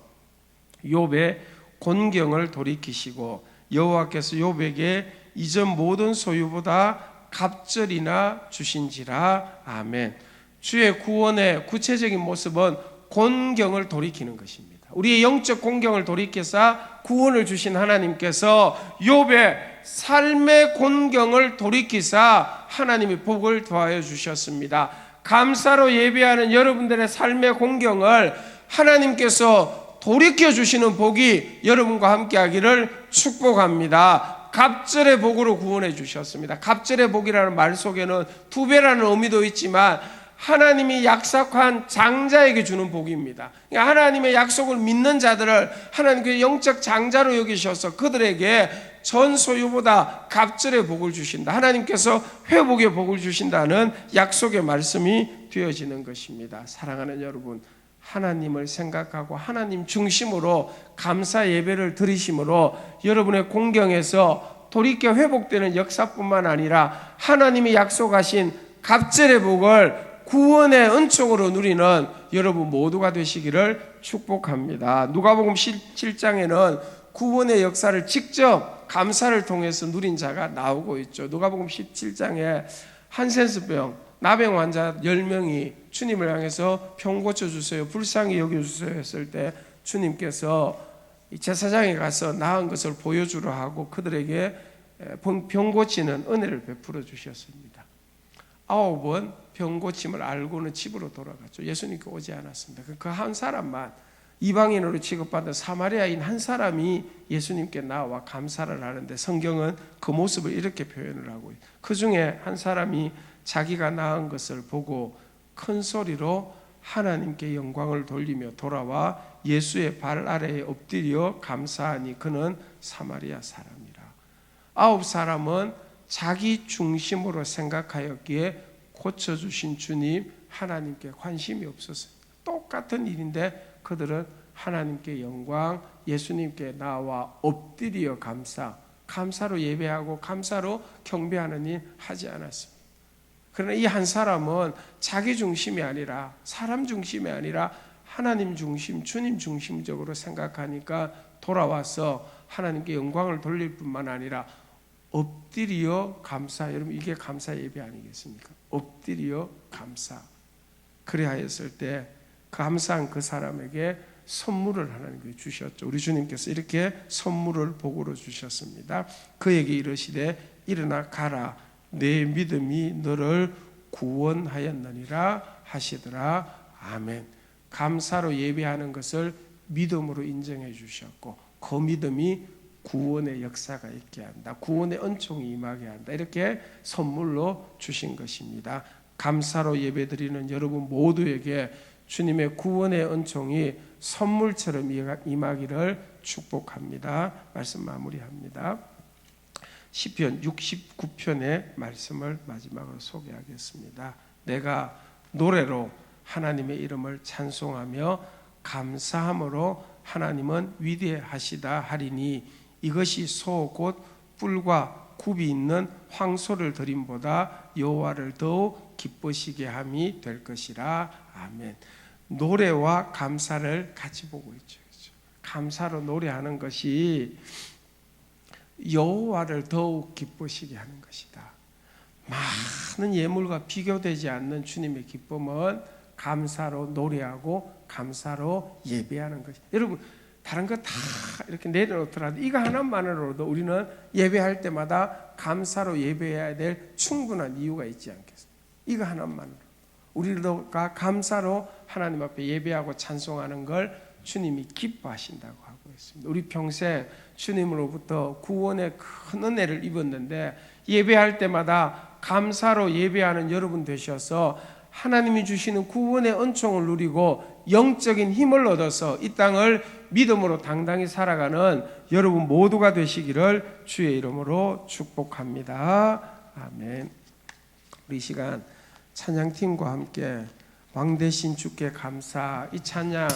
욥의 곤경을 돌이키시고 여호와께서 욥에게 이전 모든 소유보다 갑절이나 주신지라. 아멘. 주의 구원의 구체적인 모습은 곤경을 돌이키는 것입니다. 우리의 영적 곤경을 돌이켜서 구원을 주신 하나님께서 욥의 삶의 곤경을 돌이키사 하나님의 복을 더하여 주셨습니다. 감사로 예배하는 여러분들의 삶의 곤경을 하나님께서 돌이켜 주시는 복이 여러분과 함께 하기를 축복합니다. 갑절의 복으로 구원해 주셨습니다. 갑절의 복이라는 말 속에는 두 배라는 의미도 있지만 하나님이 약속한 장자에게 주는 복입니다. 그러니까 하나님의 약속을 믿는 자들을 하나님께서 영적 장자로 여기셔서 그들에게 전 소유보다 갑절의 복을 주신다. 하나님께서 회복의 복을 주신다는 약속의 말씀이 되어지는 것입니다. 사랑하는 여러분, 하나님을 생각하고 하나님 중심으로 감사 예배를 드리심으로 여러분의 공경에서 돌이켜 회복되는 역사뿐만 아니라 하나님이 약속하신 갑절의 복을 구원의 은총으로 누리는 여러분 모두가 되시기를 축복합니다. 누가복음 17장에는 구원의 역사를 직접 감사를 통해서 누린 자가 나오고 있죠. 누가복음 17장에 한센스병 나병 환자 10명이 주님을 향해서 병 고쳐주세요, 불쌍히 여겨주세요 했을 때 주님께서 제사장에 가서 나은 것을 보여주려 하고 그들에게 병 고치는 은혜를 베풀어 주셨습니다. 9번 병 고침을 알고는 집으로 돌아갔죠. 예수님께 오지 않았습니다. 그 한 사람만, 이방인으로 취급받은 사마리아인 한 사람이 예수님께 나와 감사를 하는데 성경은 그 모습을 이렇게 표현을 하고 있어요. 그 중에 한 사람이 자기가 낳은 것을 보고 큰 소리로 하나님께 영광을 돌리며 돌아와 예수의 발 아래에 엎드려 감사하니 그는 사마리아 사람이라. 9사람은 자기 중심으로 생각하였기에 고쳐주신 주님 하나님께 관심이 없었어요. 똑같은 일인데 그들은 하나님께 영광, 예수님께 나와 엎드려 감사로 예배하고 감사로 경배하는 일 하지 않았습니다. 그러나 이 한 사람은 자기 중심이 아니라 사람 중심이 아니라 하나님 중심, 주님 중심적으로 생각하니까 돌아와서 하나님께 영광을 돌릴 뿐만 아니라 엎드려 감사. 여러분 이게 감사 예배 아니겠습니까? 엎드려 감사. 그래 하였을 때 감사한 그 사람에게 선물을 하나님께 주셨죠. 우리 주님께서 이렇게 선물을 복으로 주셨습니다. 그에게 이르시되 일어나 가라, 내 믿음이 너를 구원하였느니라 하시더라. 아멘. 감사로 예배하는 것을 믿음으로 인정해 주셨고 그 믿음이 구원의 역사가 있게 한다. 구원의 은총이 임하게 한다. 이렇게 선물로 주신 것입니다. 감사로 예배드리는 여러분 모두에게 주님의 구원의 은총이 선물처럼 임하기를 축복합니다. 말씀 마무리합니다. 시편 69편의 말씀을 마지막으로 소개하겠습니다. 내가 노래로 하나님의 이름을 찬송하며 감사함으로 하나님은 위대하시다 하리니 이것이 소 곧 뿔과 굽이 있는 황소를 드림보다 여호와를 더욱 기쁘시게 함이 될 것이라. 아멘. 노래와 감사를 같이 보고 있죠. 감사로 노래하는 것이 여호와를 더욱 기쁘시게 하는 것이다. 많은 예물과 비교되지 않는 주님의 기쁨은 감사로 노래하고 감사로 예배하는 것이. 여러분 다른 거 다 이렇게 내려놓더라도 이거 하나만으로도 우리는 예배할 때마다 감사로 예배해야 될 충분한 이유가 있지 않겠습니까? 이거 하나만으로 우리가 감사로 하나님 앞에 예배하고 찬송하는 걸 주님이 기뻐하신다고 하고 있습니다. 우리 평생 주님으로부터 구원의 큰 은혜를 입었는데 예배할 때마다 감사로 예배하는 여러분 되셔서 하나님이 주시는 구원의 은총을 누리고 영적인 힘을 얻어서 이 땅을 믿음으로 당당히 살아가는 여러분 모두가 되시기를 주의 이름으로 축복합니다. 아멘. 우리 이 시간 찬양팀과 함께 왕 되신 주께 감사, 이 찬양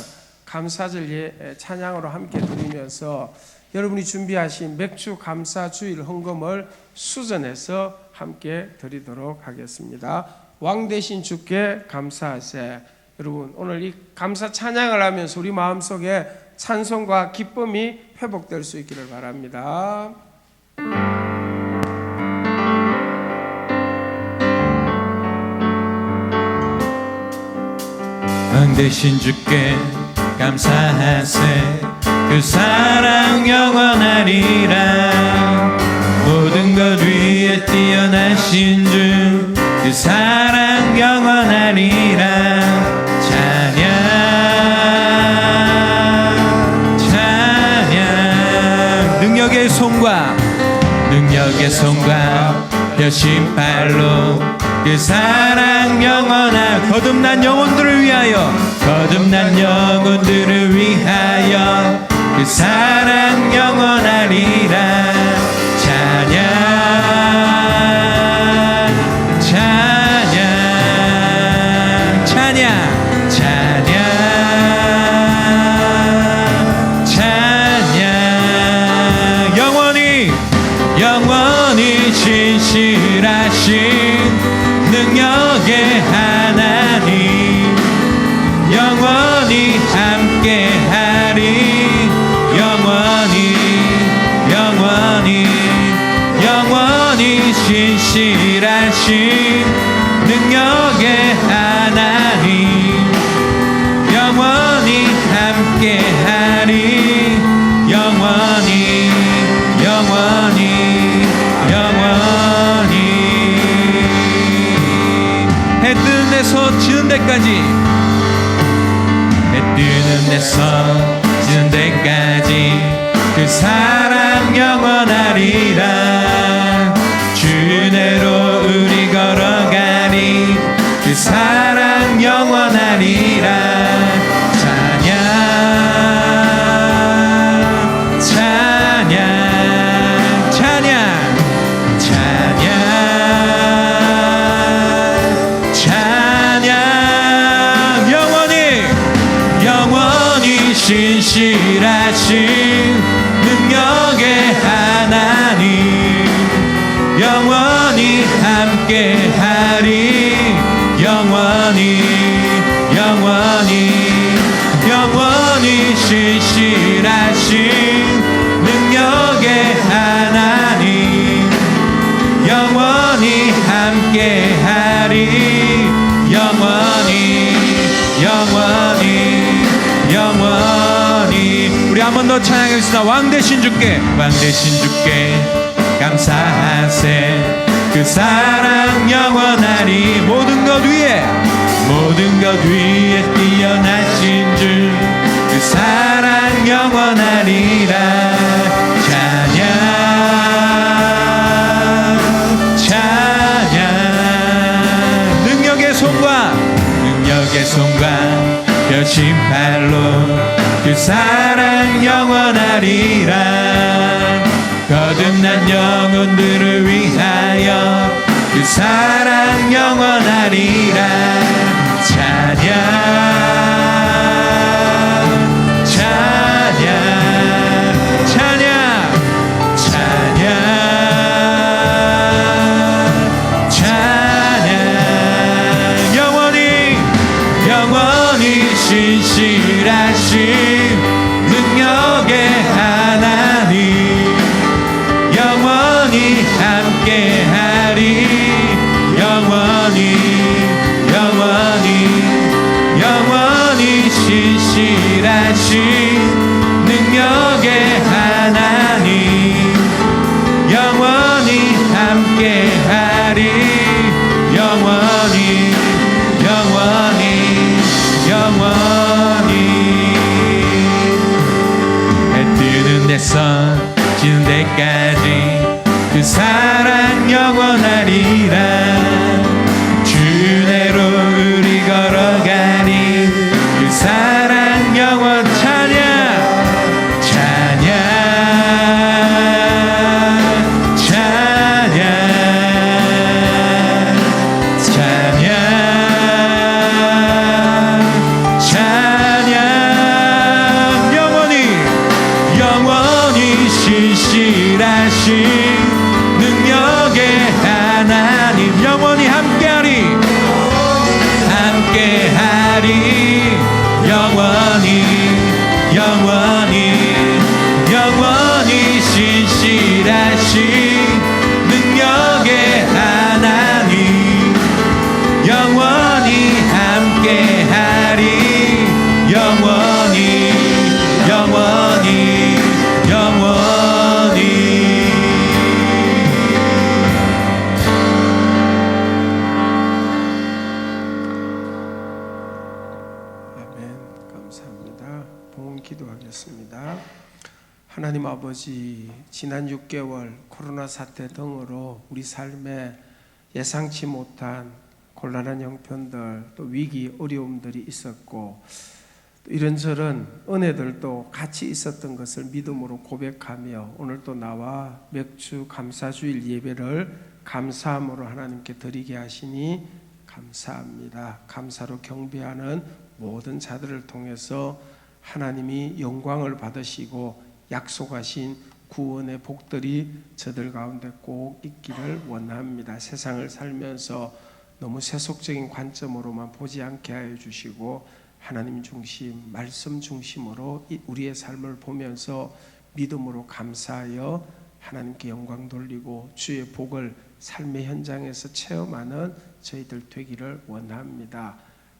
감사절 찬양으로 함께 드리면서 여러분이 준비하신 맥주 감사 주일 헌금을 수전해서 함께 드리도록 하겠습니다. 왕 되신 주께 감사하세. 여러분 오늘 이 감사 찬양을 하면서 우리 마음속에 찬송과 기쁨이 회복될 수 있기를 바랍니다. 왕 되신 주께 감사하세. 그 사랑 영원하리라. 모든 것 위에 뛰어나신 주, 그 사랑 영원하리라. 찬양 찬양. 능력의 손과 벼신발로 그 사랑 영원한 거듭난 영혼들을 위하여, 거듭난 영혼들을 위하여 그 사랑 영원하리라. 찬양 찬양 찬양 찬양 찬양. 영원히 영원히 진실하신 능력의 하나님, 영원히 함께하리. 영원히 영원히 영원히 진실하신 능력의 하나님, 영원히 함께하리. 영원히 영원히 영원히. 해 뜨는 데서 지는 데까지, 해 뜨는 데서 지는 데까지 그 사랑 영원하리라. 주 은혜로 우리 걸어가리. 그 사랑 영원하리라. 찬양 찬양 찬양 찬양 찬양. 영원히 영원히 신실하신 능력의 하나님, 영원히 함께하리. 영원히 영원히 영원히 신실하신 능력의 하나님, 영원히 함께하리. 영원히 영원히 영원히. 우리 한 번 더 찬양하겠습니다. 왕 되신 주께, 왕 되신 주께 감사하세. 그 사랑 영원하리. 모든 것 위에 뛰어나신 주, 그 사랑 영원하리라. 찬양 찬양. 능력의 손과 벼신발로 그 사랑 영원하리라. 거듭난 영혼들을 위하여 그 사랑 영원하리라. 찬양 찬양 찬양 찬양 찬양. 영원히 영원히 신실하신 능력의 하나님, 영원히 함께하리. 영원히 영원히 영원히 신실하신 능력의 사랑 영원하리라. 주대로 우리 걸어가리. 그 사랑 영원 찬양 찬양 찬양 찬양 찬양 영원히 영원히 신실하신 능력의 하나님 영원히 함께하리 함께하리 영원히 영원히 영원히 신실하신 능력의 하나님 영원히 함께하리 영원히 영원히 영원히 아멘. 감사합니다. 봉헌 기도하겠습니다. 하나님 아버지, 지난 6개월 코로나 사태 등으로 우리 삶에 예상치 못한 곤란한 형편들, 또 위기, 어려움들이 있었고 또 이런저런 은혜들도 같이 있었던 것을 믿음으로 고백하며 오늘 또 나와 맥주 감사주일 예배를 감사함으로 하나님께 드리게 하시니 감사합니다. 감사로 경배하는 모든 자들을 통해서 하나님이 영광을 받으시고 약속하신 구원의 복들이 저들 가운데 꼭 있기를 원합니다. 세상을 살면서 너무 세속적인 관점으로만 보지 않게 하여 주시고 하나님 중심, 말씀 중심으로 우리의 삶을 보면서 믿음으로 감사하여 하나님께 영광 돌리고 주의 복을 삶의 현장에서 체험하는 저희들 되기를 원합니다.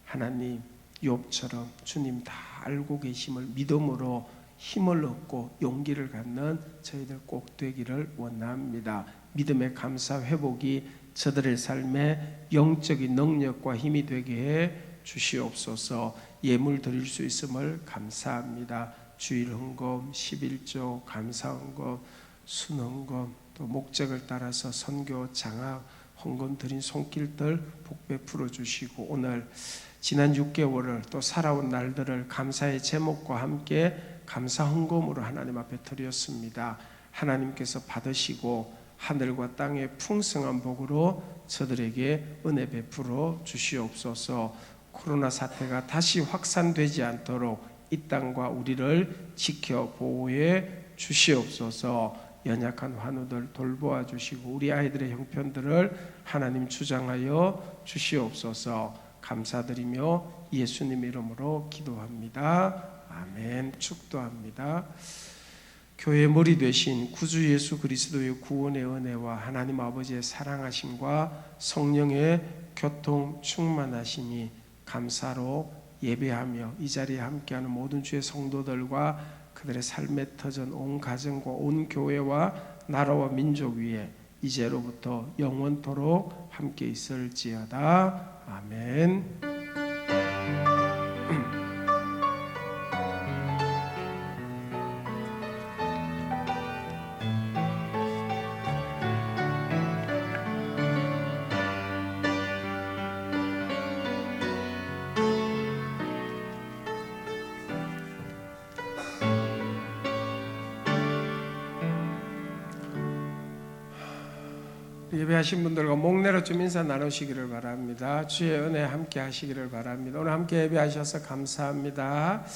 하나님, 욥처럼 주님 다 알고 계심을 믿음으로 힘을 얻고 용기를 갖는 저희들 꼭 되기를 원합니다. 믿음의 감사 회복이 저들의 삶에 영적인 능력과 힘이 되게 해 주시옵소서. 예물 드릴 수 있음을 감사합니다. 주일 헌금, 11조, 감사 헌금, 순헌금, 또 목적을 따라서 선교, 장학, 헌금 드린 손길들 복 베풀어 주시고 오늘 지난 6개월을 또 살아온 날들을 감사의 제목과 함께 감사 헌금으로 하나님 앞에 드렸습니다. 하나님께서 받으시고 하늘과 땅의 풍성한 복으로 저들에게 은혜 베풀어 주시옵소서. 코로나 사태가 다시 확산되지 않도록 이 땅과 우리를 지켜 보호해 주시옵소서. 연약한 환우들 돌보아 주시고 우리 아이들의 형편들을 하나님 주장하여 주시옵소서. 감사드리며 예수님 이름으로 기도합니다. 아멘. 축도합니다. 교회의 머리 되신 구주 예수 그리스도의 구원의 은혜와 하나님 아버지의 사랑하심과 성령의 교통 충만하심이 감사로 예배하며 이 자리에 함께하는 모든 주의 성도들과 그들의 삶에 터전 온 가정과 온 교회와 나라와 민족 위에 이제로부터 영원토록 함께 있을지어다. 아멘. 예배하신 분들과 목내로 좀 인사 나누시기를 바랍니다. 주의 은혜 함께 하시기를 바랍니다. 오늘 함께 예배하셔서 감사합니다.